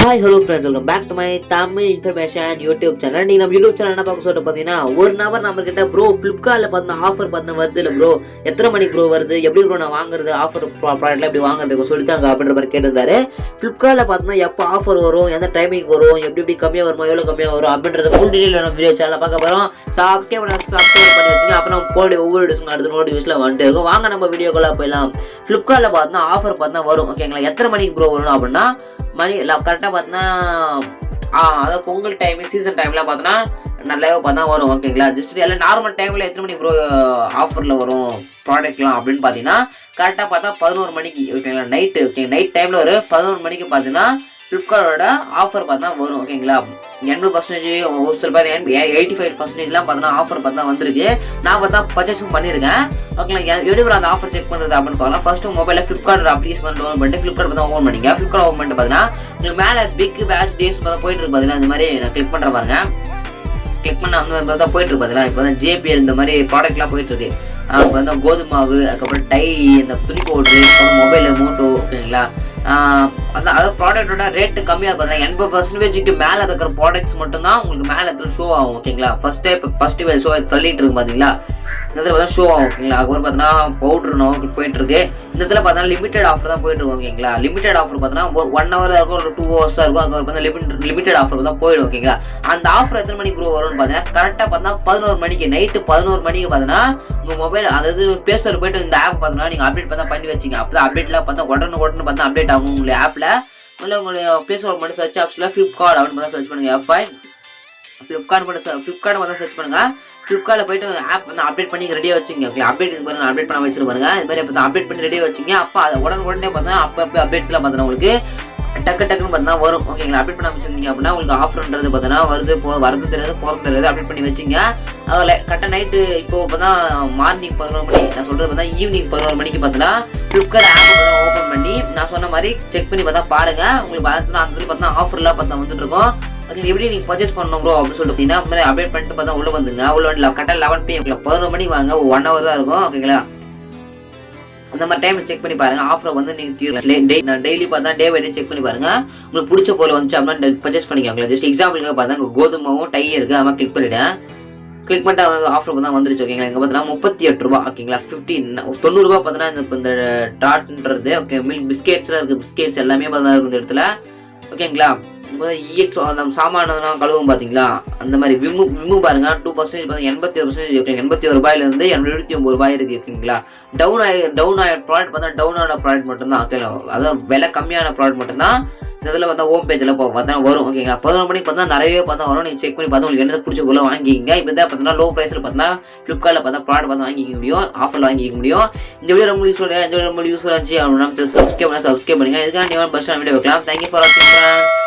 Hi hello friends, welcome back to my Tamil information YouTube channel. நீங்கள் நம்ம YouTube channel என்ன பார்க்க சொல்லிட்டு பார்த்தீங்கன்னா, ஒரு நபர் நம்மக்கிட்ட ப்ரோ ஃப்ளிப்கார்ட்டில் பார்த்தா ஆஃபர் பார்த்தா வருது இல்லை ப்ரோ, எத்தனை மணிக்கு ப்ரோ வருது, எப்படி ப்ரோ நான் வாங்குறது, ஆஃபர் ப்ராடக்ட்லாம் எப்படி வாங்குறது சொல்லித்தாங்க அப்படின்ற மாதிரி கேட்டிருந்தாரு. ஃப்ளிப்கார்ட்டில் பார்த்தீங்கன்னா எப்போ ஆஃபர் வரும், எந்த டைமிங் வரும், எப்படி கம்மியாக வருமா, எவ்வளோ கம்மியாக வரும் அப்படின்றத ஃபுல் டீட்டெயில் நம்ம வீடியோ சேனலில் பார்க்க போகிறோம். சப்ஸ்கிரைப் பண்ணி வச்சுங்க. அப்புறம் போட ஒவ்வொரு டிஸ்க்கும் அடுத்த நோட்டிஃபிகேஷனில் வந்துட்டு இருக்கும். வாங்க நம்ம வீடியோக்குள்ளே போயிடலாம். ஃப்ளிப்கார்ட்டில் பார்த்தா ஆஃபர் பார்த்தா வரும். ஓகேங்களா, எத்தனை மணிக்கு ப்ரோ வரும் அப்படின்னா மணி கரெக்டாக பார்த்தோன்னா அதாவது பொங்கல் டைம் சீசன் டைம்லாம் பார்த்தோன்னா நல்லாவே பார்த்தா வரும். ஓகேங்களா, ஜஸ்ட் எல்லாம் நார்மல் டைமில் எத்தனை மணி ப்ரோ ஆஃபரில் வரும் ப்ராடக்ட்லாம் அப்படின்னு பார்த்தீங்கன்னா கரெக்டாக பார்த்தா 11 மணிக்கு. ஓகேங்களா, நைட்டு நைட் டைமில் ஒரு 11 மணிக்கு பார்த்தீங்கன்னா ஃப்ளிப்கார்ட்டோட ஆஃபர் பார்த்தா வரும். ஓகேங்களா, 80% ஒரு சில பேர் 85%லாம் பார்த்தோன்னா ஆஃபர் பார்த்தா வந்திருக்கு. நான் பார்த்தா பர்ச்சேஸும் பண்ணியிருக்கேன். ஓகேங்களா, எப்படி அந்த ஆஃபர் செக் பண்ணுறது அப்படின்னு பார்க்கலாம். ஃபர்ஸ்ட்டு மொபைலில் ஃப்ளிப்கார்ட் அப்ளிகேஷன் டவுன்லோட் பண்ணிட்டு ஃப்ளிப்கார்ட் பார்த்தா ஓப்பன் பண்ணிங்க. ஃப்ளிப்கார்ட் ஓப்பன் பண்ணிட்டு பார்த்தீங்கன்னா உங்களுக்கு மேலே பிக் பேட்ச் டேஸ் பார்த்தா போயிட்டு இருக்கு. பார்த்தீங்கன்னா இந்த மாதிரி நான் கிளிக் பண்ணுற பாருங்க. கிளிக் பண்ண வந்து பார்த்தா போயிட்டு இருக்கு. பார்த்தீங்கன்னா இப்போ வந்து JPL இந்த மாதிரி ப்ராடக்ட்லாம் போயிட்டு இருக்கு. இப்போ வந்து கோதுமாவு, அதுக்கப்புறம் டை, இந்த துணி பவுட்ரு, அப்புறம் மொபைல் மோட்டோ. ஓகேங்களா, அதாவது ப்ராடக்டோட ரேட்டு கம்மியாக பார்த்தீங்கன்னா 80% மேலே இருக்கிற ப்ராடக்ட்ஸ் மட்டும்தான் உங்களுக்கு மேலே இடத்துல ஷோ ஆகும். ஓகேங்களா, ஃபர்ஸ்ட் ஷோ தள்ளிட்டு இருக்கு பார்த்தீங்களா, இந்த இடத்துல பார்த்தா ஷோ ஆகும். ஓகேங்களா, அதுக்கப்புறம் பார்த்தீங்கன்னா பவுட்ரு நமக்கு போயிட்டு இருக்கு. இந்த இடத்துல பார்த்தீங்கன்னா லிமிடெட் ஆஃபர் தான் போயிட்டு இருக்கும். ஓகேங்களா, லிமிடெட் ஆஃபர் பார்த்தீங்கன்னா ஒரு 1 hour தான் இருக்கும், ஒரு 2 hours தான் இருக்கும். அதுக்கப்புறம் பார்த்தீங்கன்னா லிமிடெட் ஆஃபர் தான் போயிடும். ஓகேங்களா, அந்த ஆஃபர் எத்தனை மணிக்கு ப்ரோ வரும்னு பார்த்தீங்கன்னா கரெக்டாக பார்த்தீங்கன்னா 11 மணிக்கு, நைட்டு 11 மணிக்கு பார்த்தீங்கன்னா உங்கள் மொபைல் அதாவது ப்ளே ஸ்டோர் போயிட்டு இந்த ஆப் பார்த்தீங்கன்னா நீங்கள் அப்டேட் பார்த்தா பண்ணி வச்சிங்க. அப்போ அப்டேட்லாம் பார்த்தா உடனே பார்த்தா அப்டேட் ஆகும் உங்களுடைய ஆப்பில். இல்லை உங்களுடைய ப்ளே ஸ்டோர் மட்டும் சர்ச் ஆப்ஸில் ஃப்ளிப்கார்ட் அப்படின்னு பார்த்தா சர்ச் பண்ணுங்கள். ஃப்ளிப்கார்ட் மட்டும் சர்ச் பண்ணுங்கள். ஃப்ளிப்கார்ட்டில் போய்ட்டு ஆப் வந்து அப்டேட் பண்ணி ரெடியாக வச்சுங்க. ஓகே, அப்டேட் இது மாதிரி அப்டேட் பண்ண வச்சுருப்பாருங்க. இது மாதிரி இப்போ அப்டேட் பண்ணி ரெடியாக வச்சிங்க. அப்போ அதை உடனே பார்த்தா அப்போ அப்டேட்ஸ்லாம் பார்த்தோன்னா உங்களுக்கு டக்குன்னு பார்த்தா வரும். ஓகேங்களா, அப்டேட் பண்ண வச்சுருந்தீங்க அப்படின்னா உங்களுக்கு ஆஃபர்ன்றது பார்த்தோன்னா வரது தெரியாது, போகிறது தெரியாது. அப்டேட் பண்ணி வச்சிங்க. அதில் கரெக்டாக நைட்டு இப்போ தான் மார்னிங் 11 மணி, நான் சொல்கிறது பார்த்தா ஈவினிங் 11 மணிக்கு பார்த்தீங்கன்னா ஃப்ளிப்கார்ட் ஆப் பார்த்தா ஓப்பன் பண்ணி நான் சொன்ன மாதிரி செக் பண்ணி பார்த்தா பாருங்கள். உங்களுக்கு பார்த்தா அந்த பார்த்தா ஆஃபர்லாம் பார்த்தா வந்துட்டு இருக்கும். அது எப்படி நீங்கள் பர்ச்சேஸ் பண்ணணும் ப்ரோ அப்படின்னு சொல்லிட்டு பார்த்தீங்கன்னா அப்டேட் பண்ணிட்டு பார்த்தா உள்ளே வந்துங்க. உள்ள வந்து கரெக்டாக 11 PM 11 மணிக்கு வாங்க, 1 hour தான் இருக்கும். ஓகேங்களா, அந்த மாதிரி டைமில் செக் பண்ணி பாருங்க. ஆஃபர் வந்து நீங்கள் டெய்லி பார்த்தா டே பை டே செக் பண்ணி பாருங்க. உங்களுக்கு பிடிச்ச பொருள் வந்துச்சு அப்படின்னா பர்ச்சேஸ் பண்ணிக்கோங்களேன். ஜஸ்ட் எக்ஸாம்பிளுக்காக பார்த்தா உங்கள் கோதுமாவும் டை இருக்குது, அது மாதிரி கிளிக் பண்ணிவிட்டேன். கிளிக் பண்ணிட்டு ஆஃபர் தான் வந்துருச்சு. ஓகேங்களா, இங்கே பார்த்தீங்கன்னா 38 ரூபா. ஓகேங்களா, 90 ரூபா பார்த்தீங்கன்னா இந்த டாட்ன்றது. ஓகே, மில்க் பிஸ்கெட்ஸ்லாம் இருக்குது. பிஸ்கெட்ஸ் எல்லாமே பார்த்தா இருக்கும் இந்த இடத்துல. ஓகேங்களா, EXO அந்த சாமானெல்லாம் கழுவும் பார்த்தீங்களா, அந்த மாதிரி விம்மு பாருங்க 2% பார்த்தா 81%. ஓகே, 81 ரூபாயிலேருந்து 79 ரூபாய் இருக்குது. ஓகேங்களா, டவுன் ஆகிற ப்ராடக்ட் பார்த்தா டவுன் ஆன ப்ராடக்ட் மட்டும்தான். ஓகேங்களா, அதாவது விலை கம்மியான ப்ராடக்ட் மட்டும்தான் இதில் பார்த்தா ஹோம் பேஜில் பார்த்தா வரும். ஓகேங்களா, 11 மணிக்கு பார்த்தா நிறையவே பார்த்தா வரும். நீங்கள் செக் பண்ணி பார்த்தா உங்களுக்கு என்ன பிடிச்ச பொருளை வாங்கிக்கிங்க. இப்போ தான் பார்த்தீங்கன்னா லோ ப்ரைஸில் பார்த்தா ஃப்ளிப்கார்ட்டில் பார்த்தா ப்ராடக்ட் பார்த்தா வாங்கிக்க முடியும், ஆஃபரில் வாங்கிக்க முடியும். இந்த வீடியோ ரொம்ப யூஸ்ஃபுல்லாக இருந்துச்சு அப்படின்னா சப்ஸ்கிரைப் பண்ணுங்கள். இதுக்காக நீங்கள் பஸ் வீடியோ வைக்கலாம். தேங்க்யூ ஃபார் வாட்சிங் ஃப்ரெண்ட்ஸ்.